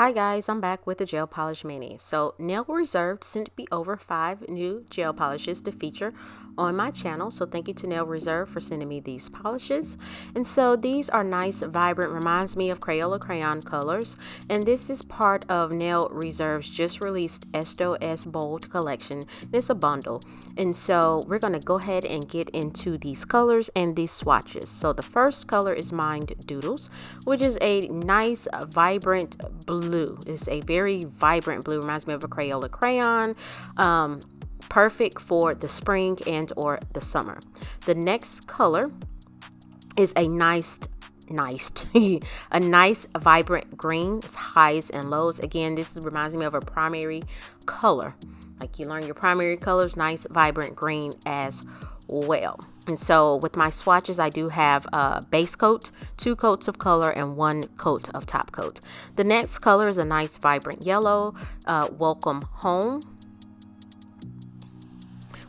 Hi guys, I'm back with the Gel Polish Mini. So Nail Reserve sent me over 5 new gel polishes to feature on my channel. So thank you to Nail Reserve for sending me these polishes. And so these are nice, vibrant, reminds me of Crayola crayon colors. And this is part of Nail Reserve's just released Esto S Bold collection. It's a bundle. And so we're going to go ahead and get into these colors and these swatches. So the first color is Mind Doodles, which is a nice, vibrant blue. It's a very vibrant blue, reminds me of a Crayola crayon. Perfect for the spring and or the summer. The next color is a nice a nice vibrant green. It's highs and lows. Again, this reminds me of a primary color. Like you learn your primary colors, nice vibrant green as well. And so with my swatches, I do have a base coat, 2 coats of color, and 1 coat of top coat. The next color is a nice vibrant yellow, Welcome Home,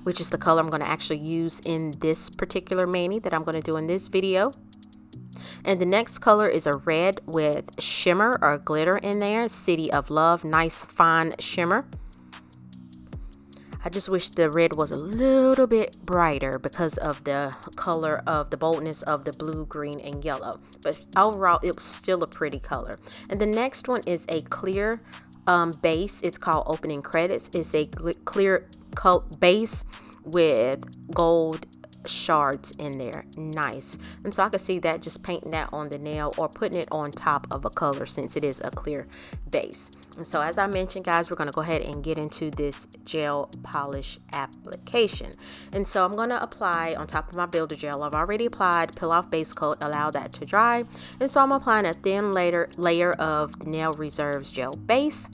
which is the color I'm going to actually use in this particular mani that I'm going to do in this video. And the next color is a red with shimmer or glitter in there, City of Love, nice fine shimmer. I just wish the red was a little bit brighter because of the color of the boldness of the blue, green, and yellow. But overall, it was still a pretty color. And the next one is a clear base. It's called Opening Credits. It's a clear base with gold shards in there. Nice. And so I could see that just painting that on the nail or putting it on top of a color since it is a clear base. And so as I mentioned, guys, we're going to go ahead and get into this gel polish application. And so I'm going to apply on top of my builder gel. I've already applied peel off base coat, allow that to dry. And so I'm applying a thin layer of the Nail Reserve's gel base.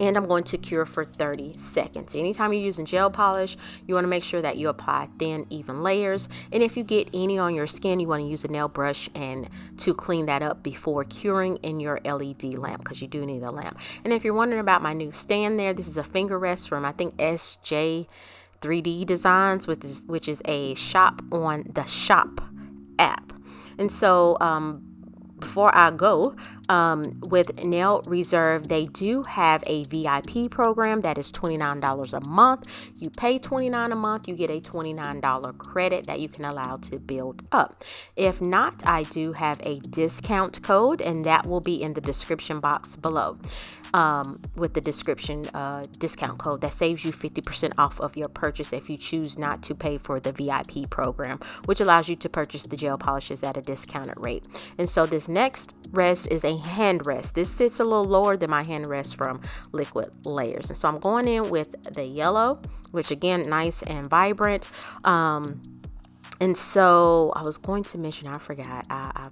And I'm going to cure for 30 seconds. Anytime you're using gel polish, you want to make sure that you apply thin, even layers. And if you get any on your skin, you want to use a nail brush and to clean that up before curing in your LED lamp, because you do need a lamp. And if you're wondering about my new stand there, this is a finger rest from, I think, SJ 3D Designs, which is a shop on the Shop app. And so, before I go, with Nail Reserve, they do have a VIP program that is $29 a month. You pay $29 a month, you get a $29 credit that you can allow to build up. If not, I do have a discount code, and that will be in the description box below. With the description discount code that saves you 50% off of your purchase if you choose not to pay for the VIP program, which allows you to purchase the gel polishes at a discounted rate. And so this next rest is a hand rest. This sits a little lower than my hand rest from Liquid Layers. And so I'm going in with the yellow, which again, nice and vibrant. And so I was going to mention, I forgot, I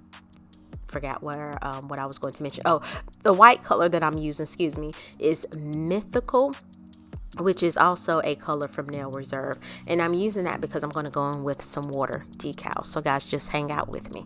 forgot where what I was going to mention. Oh, the white color that I'm using, excuse me, is Mythical, which is also a color from Nail Reserve. And I'm using that because I'm going to go in with some water decals. So guys, just hang out with me.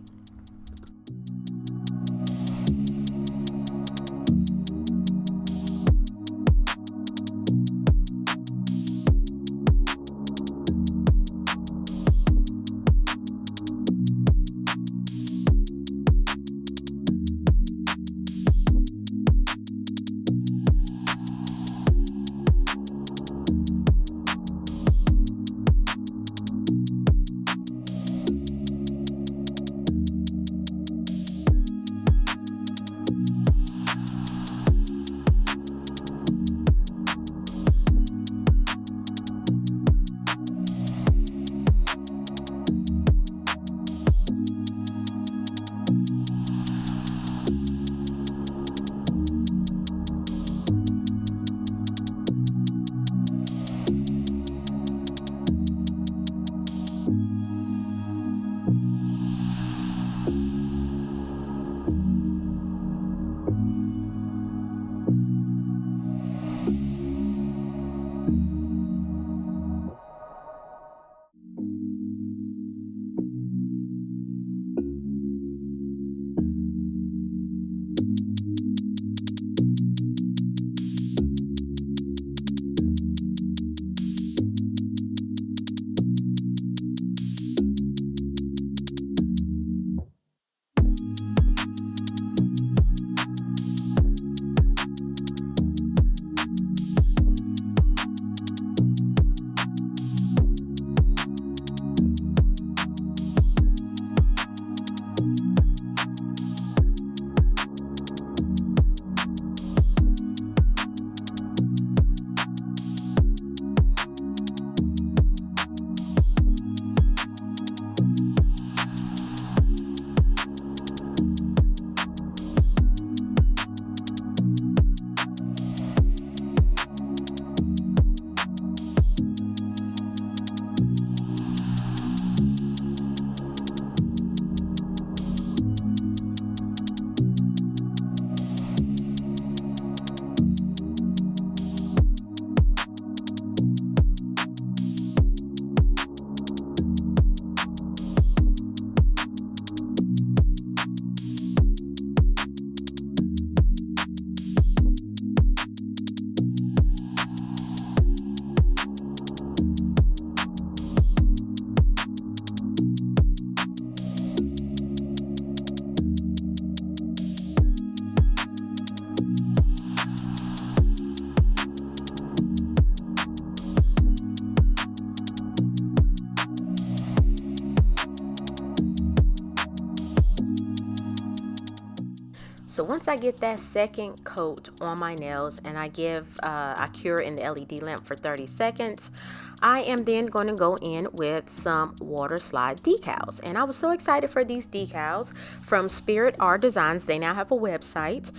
So once I get that second coat on my nails and I cure in the LED lamp for 30 seconds, I am then going to go in with some water slide decals. And I was so excited for these decals from Spirit Art Designs. They now have a website.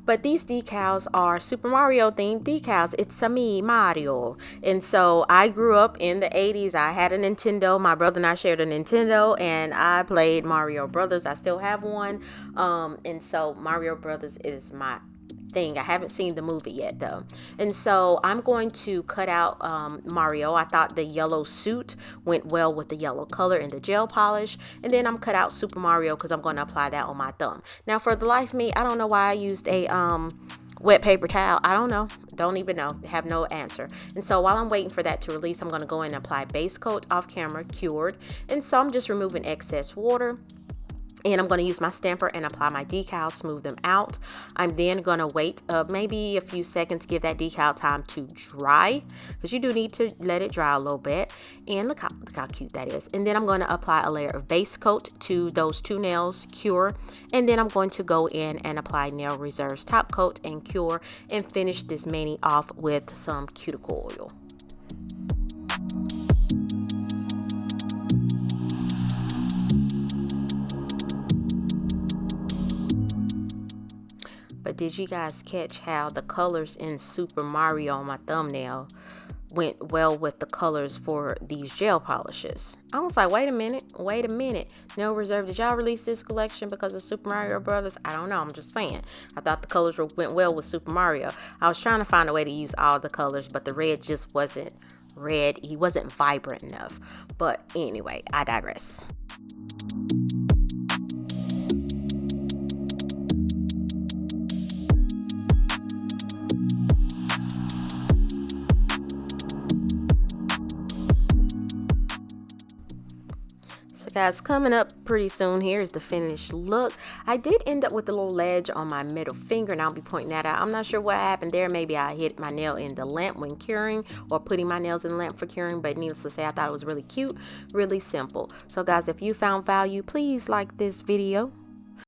But these decals are Super Mario themed decals. It's a me, Mario. And so I grew up in the 80s. I had a Nintendo. My brother and I shared a Nintendo, and I played Mario Brothers. I still have one. And so Mario Brothers is my thing. I haven't seen the movie yet though. And so I'm going to cut out Mario. I thought the yellow suit went well with the yellow color and the gel polish. And then I'm cut out Super Mario because I'm going to apply that on my thumb. Now for the life of me, I don't know why I used a wet paper towel. I don't know. Don't even know. Have no answer. And so while I'm waiting for that to release, I'm going to go in and apply base coat off camera, cured. And so I'm just removing excess water. And I'm going to use my stamper and apply my decals, smooth them out. I'm then going to wait maybe a few seconds, give that decal time to dry, because you do need to let it dry a little bit. And look how cute that is. And then I'm going to apply a layer of base coat to those two nails, cure. And then I'm going to go in and apply Nail Reserve's top coat and cure, and finish this mani off with some cuticle oil. But did you guys catch how the colors in Super Mario on my thumbnail went well with the colors for these gel polishes? I was like, wait a minute. Nail Reserve, did y'all release this collection because of Super Mario Brothers? I don't know. I'm just saying. I thought the colors went well with Super Mario. I was trying to find a way to use all the colors, but the red just wasn't red. He wasn't vibrant enough. But anyway, I digress. Guys, coming up pretty soon here is the finished look. I did end up with a little ledge on my middle finger, and I'll be pointing that out. I'm not sure what happened there. Maybe I hit my nail in the lamp when curing, or putting my nails in the lamp for curing, but needless to say, I thought it was really cute, really simple. So guys, if you found value, please like this video.